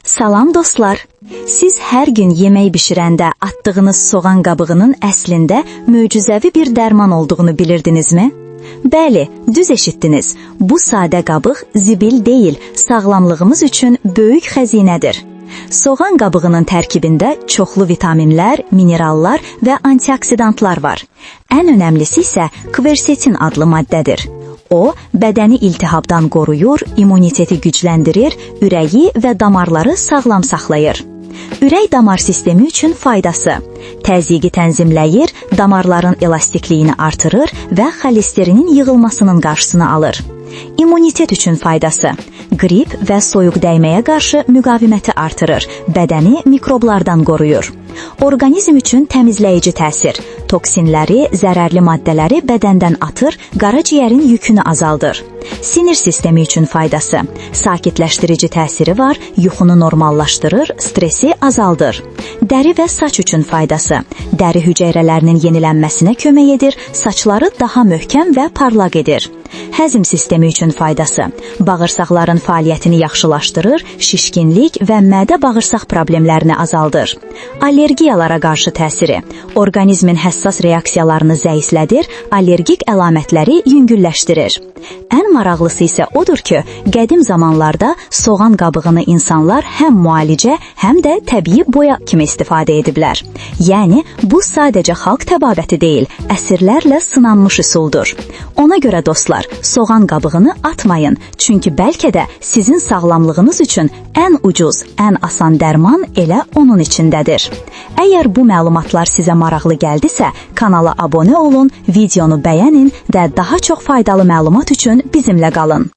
Salam dostlar. Siz hər gün yemək bişirəndə atdığınız soğan qabığının əslində möcüzəvi bir dərman olduğunu bilirdinizmi? Bəli, düz eşitdiniz. Bu sadə qabıq zibil deyil, sağlamlığımız üçün böyük xəzinədir. Soğan qabığının tərkibində çoxlu vitaminlər, minerallar və antioksidantlar var. Ən önəmlisi isə kversetin adlı maddədir. O, bədəni iltihabdan qoruyur, immuniteti gücləndirir, ürəyi və damarları sağlam saxlayır. Ürək-damar sistemi üçün faydası: təzyiqi tənzimləyir, damarların elastikliyini artırır və xolesterinin yığılmasının qarşısını alır. İmmunitet üçün faydası: qrip və soyuq dəyməyə qarşı müqaviməti artırır, bədəni mikroblardan qoruyur. Orqanizm üçün təmizləyici təsir: toksinləri, zərərli maddələri bədəndən atır, qaraciyərin yükünü azaldır. Sinir sistemi üçün faydası: sakitləşdirici təsiri var, yuxunu normallaşdırır, stresi azaldır. Dəri və saç üçün faydası: dəri hüceyrələrinin yenilənməsinə kömək edir, saçları daha möhkəm və parlaq edir. Həzm sistemi üçün faydası: bağırsaqların fəaliyyətini yaxşılaşdırır, şişkinlik və mədə-bağırsaq problemlərini azaldır. Allergiyalara qarşı təsiri: orqanizmin həssas reaksiyalarını zəiflədir, allergik əlamətləri yüngülləşdirir. Ən maraqlısı isə odur ki, qədim zamanlarda soğan qabığını insanlar həm müalicə, həm də təbii boya kimi istifadə ediblər. Yəni, bu sadəcə xalq təbabəti deyil, əsrlərlə sınanmış üsuldur. Ona görə dostlar, soğan qabığını atmayın, çünki bəlkə də sizin sağlamlığınız üçün ən ucuz, ən asan dərman elə onun içindədir. Əgər bu məlumatlar sizə maraqlı gəldisə, kanala abunə olun, videonu bəyənin və daha çox faydalı məlumat üçün bizimlə qalın.